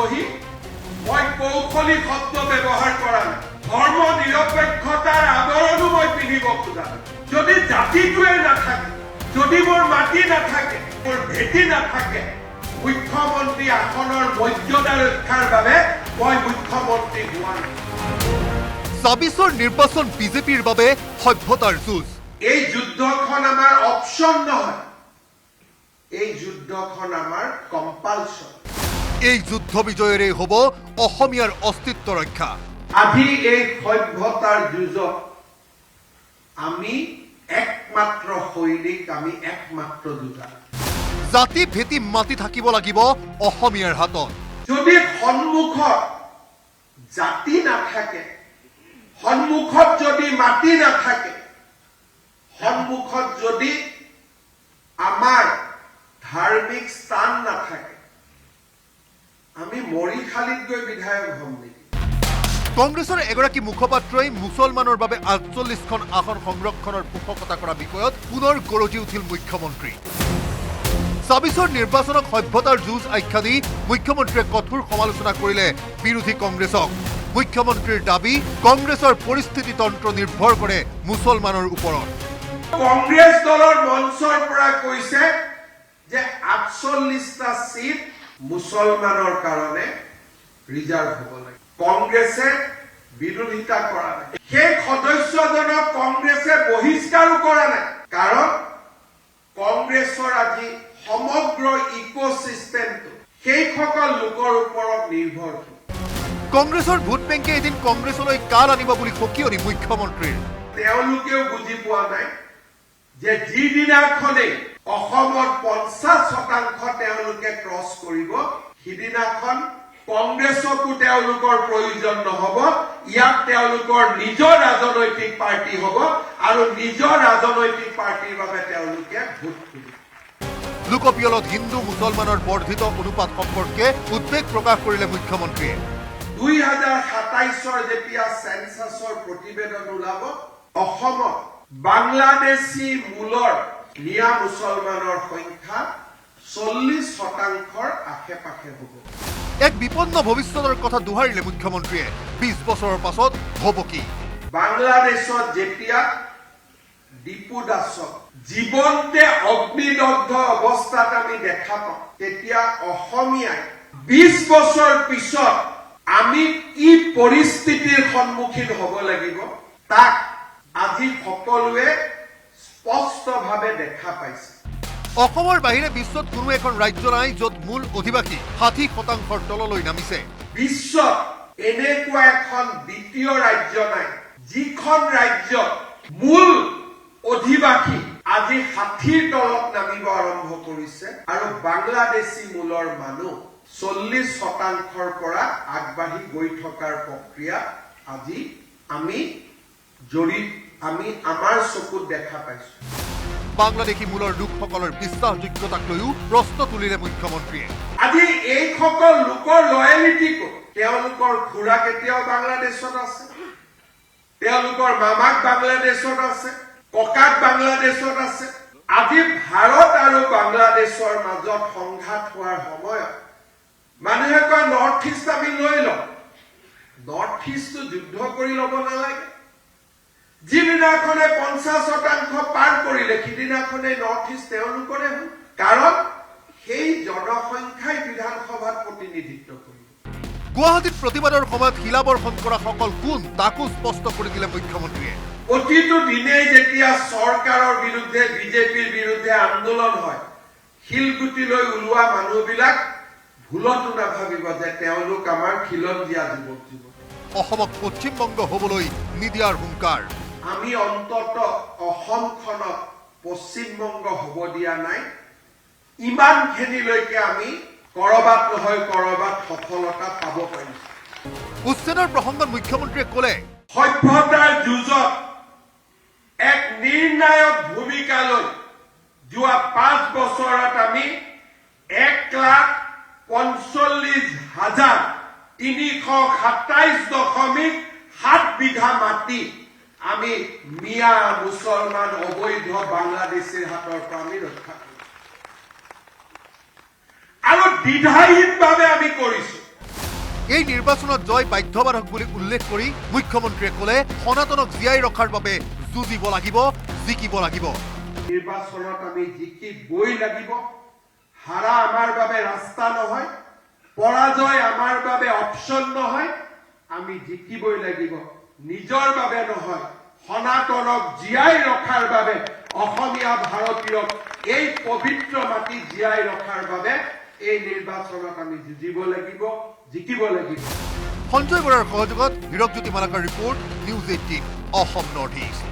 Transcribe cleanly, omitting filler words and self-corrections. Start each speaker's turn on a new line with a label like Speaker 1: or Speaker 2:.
Speaker 1: বহি মই কৌশলী শব্দ ব্যৱহাৰ কৰা নাই ধৰ্ম নিৰপেক্ষতাৰ আৱৰণো মই পিন্ধিব খোজা যদি জাতিটোৱে নাথাকে যদি মোৰ মাটি নাথাকে মোৰ ভেটি নাথাকে মুখ্যমন্ত্ৰী আসনৰ মৰ্যাদা ৰক্ষাৰ বাবে মই মুখ্যমন্ত্ৰী হোৱা নাই
Speaker 2: ২৬ৰ নিৰ্বাচন বিজেপিৰ বাবে সভ্যতাৰ যুঁজ
Speaker 1: এই যুদ্ধখন আমাৰ অপচন নহয় এই যুদ্ধখন আমাৰ কম্পালচন
Speaker 2: এই যুদ্ধ বিজয়েৰে হ'ব অসমীয়াৰ অস্তিত্ব ৰক্ষা
Speaker 1: আজি এই সভ্যতাৰ যুঁজত আমি একমাত্ৰ সৈনিক আমি একমাত্ৰ যুঁজা
Speaker 2: জাতি ভেটি মাতি থাকিব লাগিব অসমীয়াৰ হাতত
Speaker 1: যদি সন্মুখত জাতি নাথাকে সন্মুখত যদি মাটি নাথাকে সন্মুখত যদি আমাৰ ধাৰ্মিক স্থান নাথাকে আমি মৰিখালিত গৈ বিধায়ক হ'ম নেকি
Speaker 2: কংগ্ৰেছৰ এগৰাকী মুখপাত্ৰই মুছলমানৰ বাবে ৪৮খন আসন সংৰক্ষণৰ পোষকতা কৰা বিষয়ত পুনৰ গৰজি উঠিল মুখ্যমন্ত্ৰী ২৬ৰ নিৰ্বাচনক সভ্যতাৰ যুঁজ আখ্যা দি মুখ্যমন্ত্ৰীয়ে কঠোৰ সমালোচনা কৰিলে বিৰোধী কংগ্ৰেছক মুখ্যমন্ত্ৰীৰ দাবী কংগ্ৰেছৰ পৰিস্থিতিতন্ত্ৰ নিৰ্ভৰ কৰে মুছলমানৰ ওপৰত
Speaker 1: কংগ্ৰেছ দলৰ মঞ্চৰ পৰা কৈছে যে ৪৮টা সিট মুছলমানৰ কাৰণে ৰিজাৰ্ভ হ'ব লাগে কংগ্ৰেছে বিৰোধিতা কৰা নাই সেই সদস্যজনক কংগ্ৰেছে বহিষ্কাৰো কৰা নাই কাৰণ কংগ্ৰেছৰ আজি সমগ্ৰ ইকোচিষ্টেমটো সেইসকল লোকৰ ওপৰত নিৰ্ভৰশীল
Speaker 2: কংগ্ৰেছৰ ভোট বেংকে এদিন কংগ্ৰেছলৈ কাল আনিব বুলি সকিয়নি মুখ্যমন্ত্ৰীৰ
Speaker 1: তেওঁলোকেও বুজি পোৱা নাই যে যিদিনাখনেই অসমত ৫০% তেওঁলোকে ক্ৰছ কৰিব সিদিনাখন কংগ্ৰেছকো তেওঁলোকৰ প্ৰয়োজন নহব ইয়াত তেওঁলোকৰ নিজৰ ৰাজনৈতিক পাৰ্টি হ'ব আৰু নিজৰ ৰাজনৈতিক পাৰ্টিৰ বাবে তেওঁলোকে ভোট দিব
Speaker 2: লোকপিয়লত হিন্দু মুছলমানৰ বৰ্ধিত অনুপাত সম্পৰ্কে উদ্বেগ প্ৰকাশ কৰিলে মুখ্যমন্ত্ৰীয়ে
Speaker 1: ২০২৭ৰ যেতিয়া সেন্সাছৰ প্ৰতিবেদন ওলাব অসমত বাংলাদেশী মূলৰ মিয়া মুছলমানৰ সংখ্যা ৪০%ৰ আশে-পাশে হ'ব
Speaker 2: এক বিপন্ন ভৱিষ্যতৰ কথা দোহাৰিলে মুখ্যমন্ত্ৰীয়ে ২০ বছৰৰ পাছত হ'ব কি
Speaker 1: বাংলাদেশত যেতিয়া দীপু দাসক জীৱন্তে অগ্নিদগ্ধ অৱস্থাত আমি দেখা পাওঁ তেতিয়া অসমীয়াই ২০ বছৰ পিছত আমি কি পৰিস্থিতিৰ সন্মুখীন হ'ব লাগিব তাক আজি সকলোৱে স্পষ্টভাৱে দেখা পাইছে
Speaker 2: অসমৰ বাহিৰে বিশ্বত কোনো এখন ৰাজ্য নাই য'ত মূল অধিবাসী ৬০%ৰ তললৈ নামিছে
Speaker 1: বিশ্বত এনেকুৱা এখন দ্বিতীয় ৰাজ্য নাই যিখন ৰাজ্যত মূল অধিবাসী আজি ৬০ৰ তলত নামিব আৰম্ভ কৰিছে আৰু বাংলাদেশী মূলৰ মানুহ ৪০%ৰ পৰা আগবাঢ়ি গৈ থকাৰ প্ৰক্ৰিয়া আজি আমি আমাৰ চকুত দেখা পাইছো
Speaker 2: বাংলাদেশী মূলৰ লোকসকলৰ বিশ্বাসযোগ্যতাক লৈও প্ৰশ্ন তুলিলে মুখ্যমন্ত্ৰীয়ে
Speaker 1: আজি এইসকল লোকৰ লয়েলিটি ক'ত তেওঁলোকৰ খুৰাক এতিয়াও বাংলাদেশত আছে তেওঁলোকৰ মামাক বাংলাদেশত আছে ককাক বাংলাদেশত আছে আজি ভাৰত আৰু বাংলাদেশৰ মাজত সংঘাত হোৱাৰ সময়ত মানুহে কয় নৰ্থ ইষ্ট আমি লৈ লওঁ নৰ্থ ইষ্টটো যুদ্ধ কৰি ল'ব নালাগে যিদিনাখনে ৫০% পাৰ কৰিলে সিদিনাখনে নৰ্থ ইষ্ট তেওঁলোকৰে হ'ল কাৰণ সেই জনসংখ্যাই বিধানসভাত প্ৰতিনিধিত্ব কৰিব
Speaker 2: গুৱাহাটীত প্ৰতিবাদৰ সময়ত শিলাবৰ্ষণ কৰা সকল কোন তাকো স্পষ্ট কৰি দিলে মুখ্যমন্ত্ৰীয়ে
Speaker 1: প্ৰতিটো দিনেই যেতিয়া চৰকাৰৰ বিৰুদ্ধে বিজেপিৰ বিৰুদ্ধে আন্দোলন হয় শিলগুটিলৈ ওলোৱা মানুহবিলাক ভুলতো নাভাবিব যে তেওঁলোক আমাৰ খিলঞ্জীয়া যুৱক যুৱতী
Speaker 2: অসমক পশ্চিমবংগ হ'বলৈ নিদিয়াৰ হুংকাৰ
Speaker 1: আমি অন্তত অসমখনক পশ্চিমবংগ হ'ব দিয়া নাই ইমানখিনিলৈকে আমি কৰবাত নহয় কৰবাত সফলতা পাব পাৰিছো
Speaker 2: উচ্ছেদৰ প্ৰসংগত মুখ্যমন্ত্ৰীয়ে ক'লে
Speaker 1: সভ্যতাৰ যুঁজত এক নিৰ্ণায়ক ভূমিকা লৈ যোৱা ৫ বছৰত আমি ১,৪৫,৩২৭.৭ বিঘা মাটি আমি মিয়া মুছলমান অবৈধ বাংলাদেশীৰ হাতৰ পৰা আমি ৰক্ষা কৰিছো আৰু দ্বিধাহীনভাৱে আমি কৰিছো
Speaker 2: এই নিৰ্বাচনত জয় বাধ্যবাধক বুলি উল্লেখ কৰি মুখ্যমন্ত্ৰীয়ে ক'লে সনাতনক জীয়াই ৰখাৰ বাবে যুঁজিব লাগিব, জিকিব লাগিব।
Speaker 1: নিৰ্বাচনত আমি জিকিবই লাগিব। হাৰা আমাৰ বাবে ৰাস্তা নহয়, পৰাজয় আমাৰ বাবে অপচন নহয়। আমি জিকিবই লাগিব, নিজৰ বাবে নহয়, সনাতনক জীয়াই ৰখাৰ বাবে, অসমীয়া ভাৰতীয়ক এই পবিত্ৰ মাটি জীয়াই ৰখাৰ বাবে এই নিৰ্বাচনত আমি যুঁজিব লাগিব, জিকিব লাগিব।
Speaker 2: সঞ্জয় বৰাৰ সহযোগত Hirakjyoti Malakar report, news 18 Assam north east.